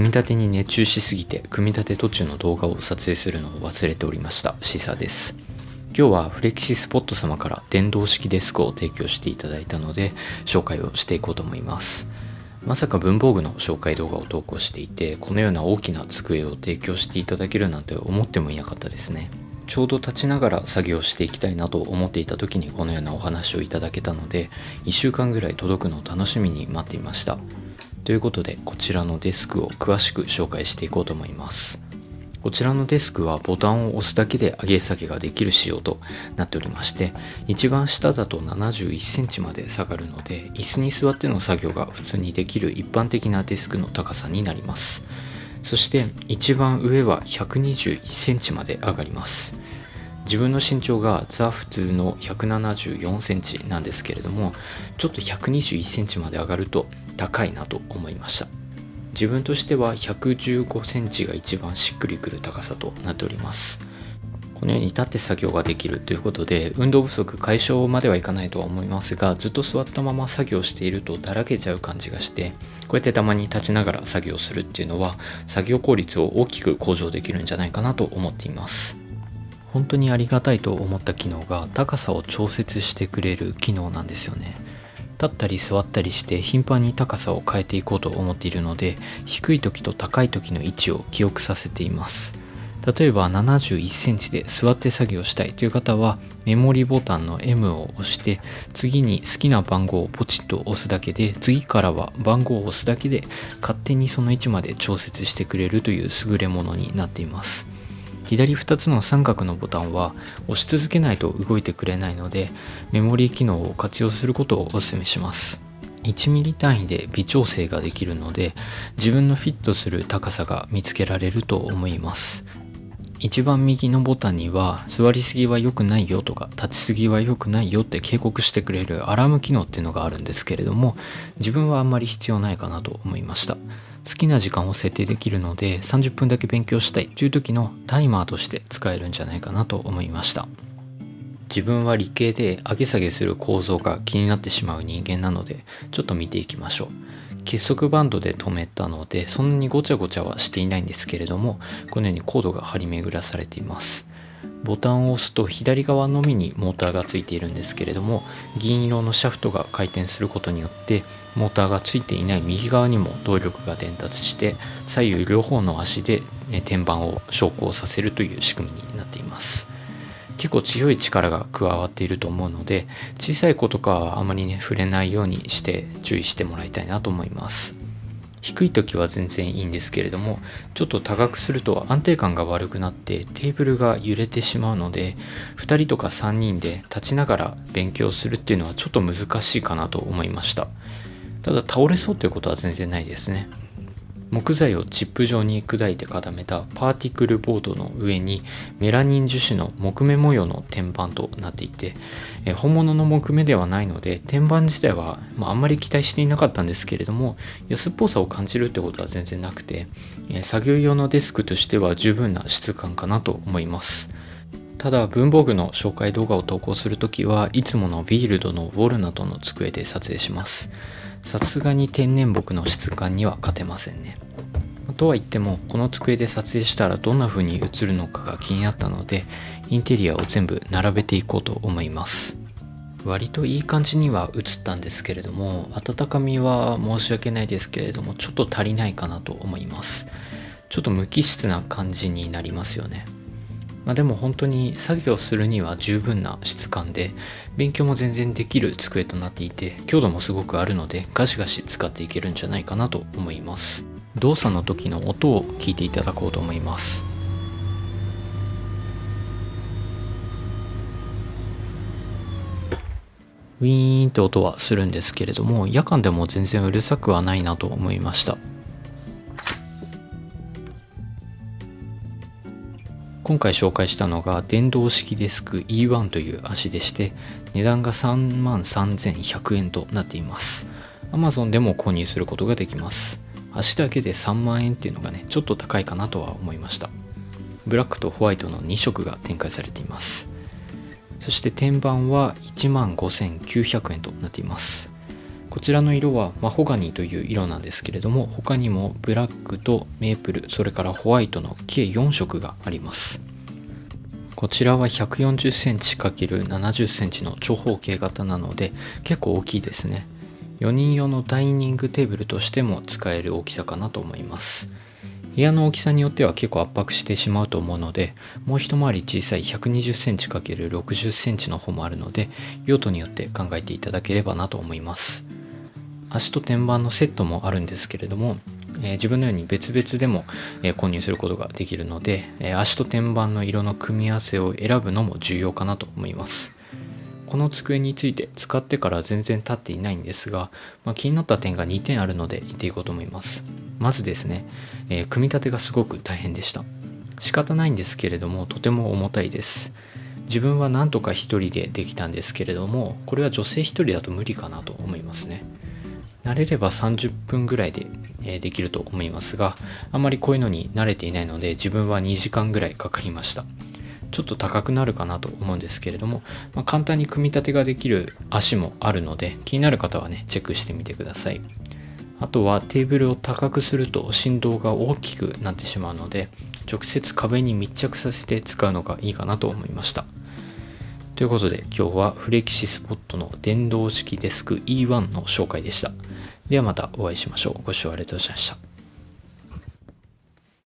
組み立てに熱中しすぎて組み立て途中の動画を撮影するのを忘れておりました。シーサーです。今日はフレキシスポット様から電動式デスクを提供していただいたので紹介をしていこうと思います。まさか文房具の紹介動画を投稿していて、このような大きな机を提供していただけるなんて思ってもいなかったですね。ちょうど立ちながら作業していきたいなと思っていた時にこのようなお話をいただけたので、1週間ぐらい届くのを楽しみに待っていました。ということで、こちらのデスクを詳しく紹介していこうと思います。こちらのデスクはボタンを押すだけで上げ下げができる仕様となっておりまして、一番下だと71センチまで下がるので、椅子に座っての作業が普通にできる一般的なデスクの高さになります。そして一番上は121センチまで上がります。自分の身長がザ普通の174センチなんですけれども、ちょっと121センチまで上がると高いなと思いました。自分としては115センチが一番しっくりくる高さとなっております。このように立って作業ができるということで、運動不足解消まではいかないとは思いますが、ずっと座ったまま作業しているとだらけちゃう感じがして、こうやってたまに立ちながら作業するっていうのは作業効率を大きく向上できるんじゃないかなと思っています。本当にありがたいと思った機能が高さを調節してくれる機能なんですよね。立ったり座ったりして頻繁に高さを変えていこうと思っているので、低い時と高い時の位置を記憶させています。例えば71センチで座って作業したいという方は、メモリボタンの M を押して次に好きな番号をポチッと押すだけで、次からは番号を押すだけで勝手にその位置まで調節してくれるという優れものになっています。左2つの三角のボタンは押し続けないと動いてくれないので、メモリー機能を活用することをお勧めします。1ミリ単位で微調整ができるので、自分のフィットする高さが見つけられると思います。一番右のボタンには座りすぎは良くないよとか立ちすぎは良くないよって警告してくれるアラーム機能っていうのがあるんですけれども、自分はあんまり必要ないかなと思いました。好きな時間を設定できるので、30分だけ勉強したいという時のタイマーとして使えるんじゃないかなと思いました。自分は理系で上げ下げする構造が気になってしまう人間なので、ちょっと見ていきましょう。結束バンドで留めたのでそんなにごちゃごちゃはしていないんですけれども、このようにコードが張り巡らされています。ボタンを押すと左側のみにモーターがついているんですけれども、銀色のシャフトが回転することによってモーターがついていない右側にも動力が伝達して、左右両方の足で天板を昇降させるという仕組みになっています。結構強い力が加わっていると思うので、小さい子とかはあまり触れないようにして注意してもらいたいなと思います。低い時は全然いいんですけれども、ちょっと高くすると安定感が悪くなってテーブルが揺れてしまうので、2人とか3人で立ちながら勉強するっていうのはちょっと難しいかなと思いました。ただ倒れそうということは全然ないですね。木材をチップ状に砕いて固めたパーティクルボードの上にメラニン樹脂の木目模様の天板となっていて、本物の木目ではないので天板自体はあんまり期待していなかったんですけれども、安っぽさを感じるってことは全然なくて、作業用のデスクとしては十分な質感かなと思います。ただ文房具の紹介動画を投稿するときはいつものビールドのウォルナットの机で撮影します。さすがに天然木の質感には勝てませんね。とは言ってもこの机で撮影したらどんな風に映るのかが気になったので、インテリアを全部並べていこうと思います。割といい感じには映ったんですけれども、温かみは申し訳ないですけれどもちょっと足りないかなと思います。ちょっと無機質な感じになりますよね。でも本当に作業するには十分な質感で、勉強も全然できる机となっていて強度もすごくあるのでガシガシ使っていけるんじゃないかなと思います。動作の時の音を聞いていただこうと思います。ウィーンって音はするんですけれども、夜間でも全然うるさくはないなと思いました。今回紹介したのが電動式デスク E1 という足でして、値段が33,100円となっています。 Amazon でも購入することができます。足だけで3万円っていうのがね、ちょっと高いかなとは思いました。ブラックとホワイトの2色が展開されています。そして天板は15,900円となっています。こちらの色はマホガニーという色なんですけれども、他にもブラックとメープル、それからホワイトの計4色があります。こちらは 140cm×70cm の長方形型なので結構大きいですね。4人用のダイニングテーブルとしても使える大きさかなと思います。部屋の大きさによっては結構圧迫してしまうと思うので、もう一回り小さい 120cm×60cm の方もあるので、用途によって考えていただければなと思います。足と天板のセットもあるんですけれども、自分のように別々でも、購入することができるので、足と天板の色の組み合わせを選ぶのも重要かなと思います。この机について使ってから全然経っていないんですが、気になった点が2点あるので言っていこうと思います。まずですね、組み立てがすごく大変でした。仕方ないんですけれども、とても重たいです。自分はなんとか一人でできたんですけれども、これは女性一人だと無理かなと思いますね。慣れれば30分ぐらいで、できると思いますが、あまりこういうのに慣れていないので自分は2時間ぐらいかかりました。ちょっと高くなるかなと思うんですけれども、簡単に組み立てができる足もあるので、気になる方はねチェックしてみてください。あとはテーブルを高くすると振動が大きくなってしまうので、直接壁に密着させて使うのがいいかなと思いました。ということで今日はフレキシスポットの電動式デスク E1 の紹介でした。ではまたお会いしましょう。ご視聴ありがとうございました。